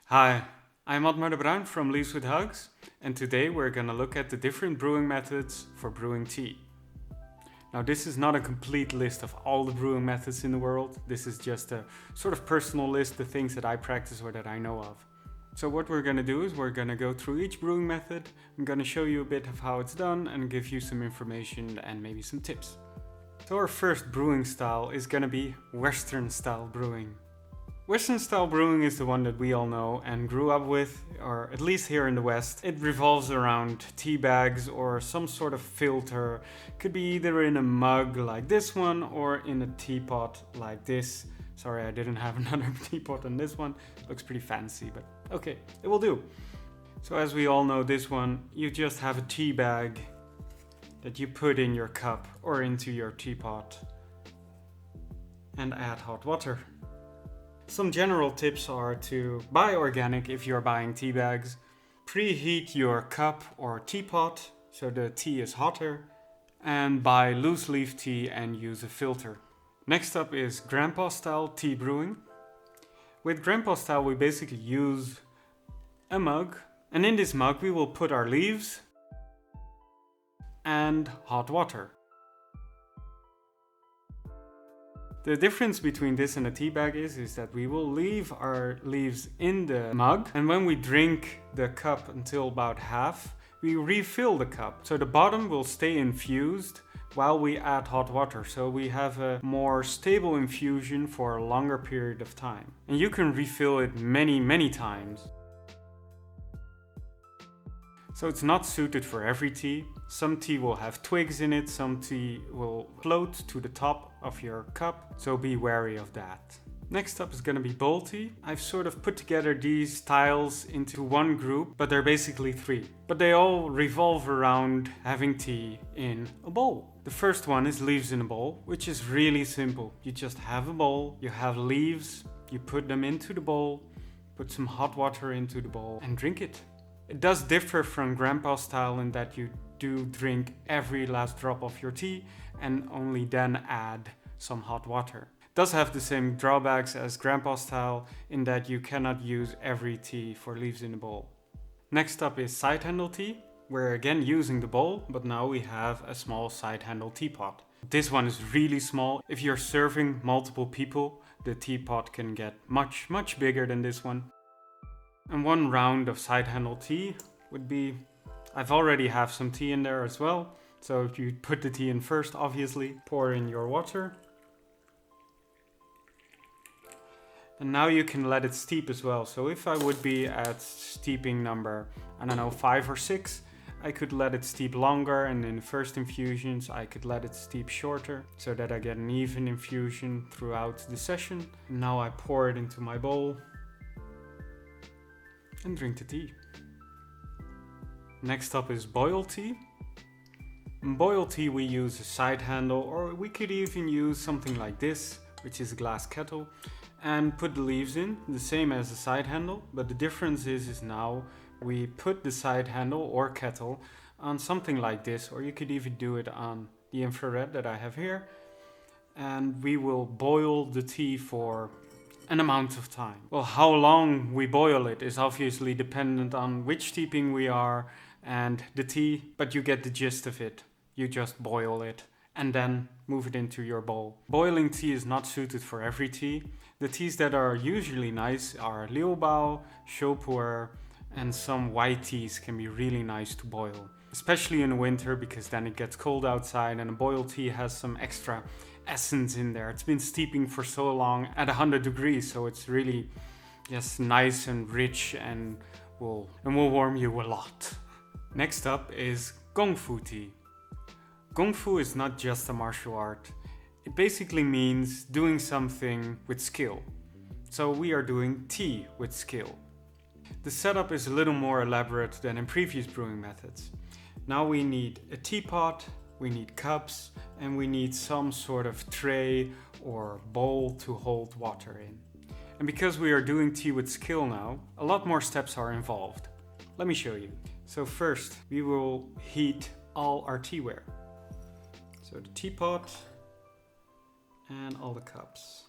Hi, I'm Otmar de Bruin from Leaves with Hugs, and today we're going to look at the different brewing methods for brewing tea. Now, this is not a complete list of all the brewing methods in the world. This is just a sort of personal list, the things that I practice or that I know of. So what we're going to do is we're going to go through each brewing method. I'm going to show you a bit of how it's done and give you some information and maybe some tips. So our first brewing style is going to be Western style brewing. Western style brewing is the one that we all know and grew up with, or at least here in the West. It revolves around tea bags or some sort of filter. Could be either in a mug like this one or in a teapot like this. Sorry, I didn't have another teapot on this one. Looks pretty fancy, but okay, it will do. So as we all know, this one, you just have a tea bag that you put in your cup or into your teapot and add hot water. Some general tips are to buy organic if you're buying tea bags. Preheat your cup or teapot so the tea is hotter. And buy loose leaf tea and use a filter. Next up is grandpa style tea brewing. With grandpa style we basically use a mug, and in this mug we will put our leaves and hot water. The difference between this and a tea bag is that we will leave our leaves in the mug, and when we drink the cup until about half, we refill the cup. So the bottom will stay infused while we add hot water. So we have a more stable infusion for a longer period of time. And you can refill it many times. So it's not suited for every tea. Some tea will have twigs in it, some tea will float to the top of your cup, so be wary of that. Next up is going to be bowl tea. I've sort of put together these styles into one group, but they're basically three. But they all revolve around having tea in a bowl. The first one is leaves in a bowl, which is really simple. You just have a bowl, you have leaves, you put them into the bowl, put some hot water into the bowl and drink it. It does differ from grandpa style in that you do drink every last drop of your tea and only then add some hot water. It does have the same drawbacks as grandpa style in that you cannot use every tea for leaves in a bowl. Next up is Sidehandle tea. We're again using the bowl, but now we have a small Sidehandle teapot. This one is really small. If you're serving multiple people, the teapot can get much bigger than this one. And one round of Sidehandle tea would be, I've already have some tea in there as well. So if you put the tea in first, obviously, pour in your water. And now you can let it steep as well. So if I would be at steeping number, 5 or 6, I could let it steep longer, and in the first infusions I could let it steep shorter so that I get an even infusion throughout the session. And now I pour it into my bowl and drink the tea. Next up is boil tea. In boil tea we use a Sidehandle, or we could even use something like this, which is a glass kettle, and put the leaves in, the same as the Sidehandle, but the difference is now we put the Sidehandle or kettle on something like this, or you could even do it on the infrared that I have here, and we will boil the tea for an amount of time. Well, how long we boil it is obviously dependent on which steeping we are and the tea, but you get the gist of it. You just boil it and then move it into your bowl. Boiling tea is not suited for every tea. The teas that are usually nice are Liu Bao, Shou, puer, and some white teas can be really nice to boil. Especially in winter, because then it gets cold outside and a boiled tea has some extra essence in there. It's been steeping for so long at 100 degrees, so it's really just nice and rich and will warm you a lot. Next up is Gongfu tea. Gongfu is not just a martial art. It basically means doing something with skill. So we are doing tea with skill. The setup is a little more elaborate than in previous brewing methods. Now we need a teapot, we need cups, and we need some sort of tray or bowl to hold water in. And because we are doing tea with skill now, a lot more steps are involved. Let me show you. So first, we will heat all our teaware. So the teapot and all the cups.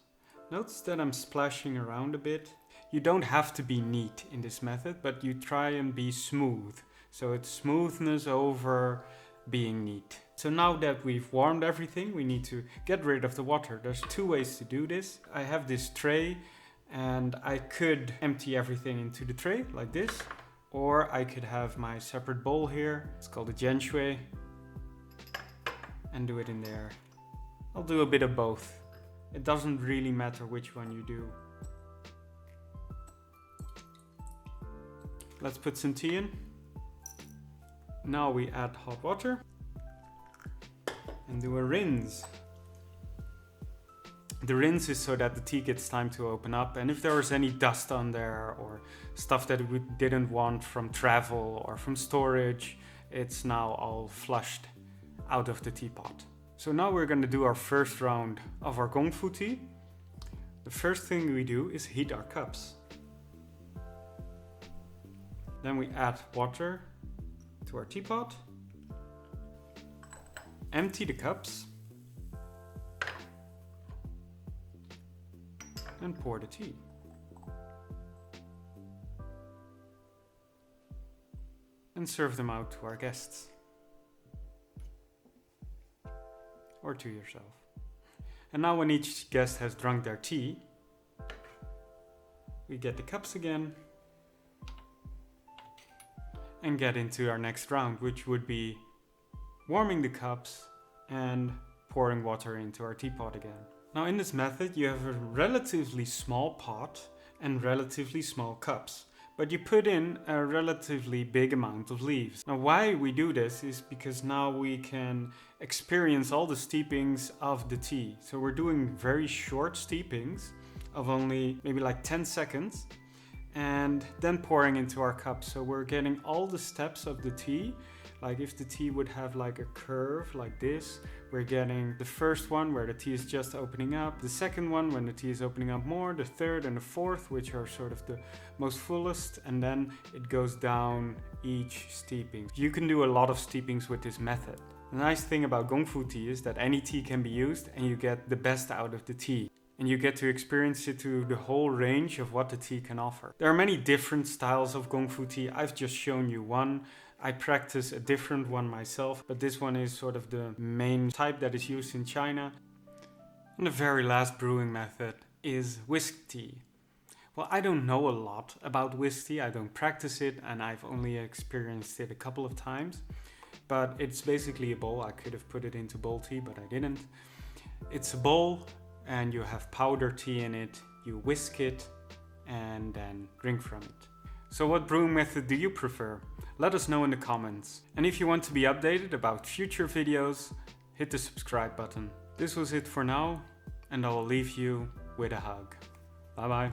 Notice that I'm splashing around a bit. You don't have to be neat in this method, but you try and be smooth. So it's smoothness over being neat. So now that we've warmed everything, we need to get rid of the water. There's two ways to do this. I have this tray and I could empty everything into the tray like this, or I could have my separate bowl here. It's called a genshui, and do it in there. I'll do a bit of both. It doesn't really matter which one you do. Let's put some tea in. Now we add hot water and do a rinse. The rinse is so that the tea gets time to open up, and if there was any dust on there or stuff that we didn't want from travel or from storage, it's now all flushed out of the teapot. So now we're going to do our first round of our Gongfu tea. The first thing we do is heat our cups. Then we add water to our teapot. Empty the cups. And pour the tea. And serve them out to our guests. Or to yourself. And now when each guest has drunk their tea, we get the cups again and get into our next round, which would be warming the cups and pouring water into our teapot again. Now in this method you have a relatively small pot and relatively small cups, but you put in a relatively big amount of leaves. Now why we do this is because now we can experience all the steepings of the tea. So we're doing very short steepings of only maybe like 10 seconds and then pouring into our cups. So we're getting all the steps of the tea. Like if the tea would have like a curve like this, we're getting the first one where the tea is just opening up, the second one when the tea is opening up more, the third and the fourth, which are sort of the most fullest, and then it goes down each steeping. You can do a lot of steepings with this method. The nice thing about Gongfu tea is that any tea can be used and you get the best out of the tea. And you get to experience it to the whole range of what the tea can offer. There are many different styles of Gongfu tea. I've just shown you one. I practice a different one myself, but this one is sort of the main type that is used in China. And the very last brewing method is whisk tea. Well, I don't know a lot about whisk tea. I don't practice it and I've only experienced it a couple of times. But it's basically a bowl. I could have put it into bowl tea, but I didn't. It's a bowl and you have powder tea in it. You whisk it and then drink from it. So what brewing method do you prefer? Let us know in the comments. And if you want to be updated about future videos, hit the subscribe button. This was it for now, and I will leave you with a hug. Bye bye.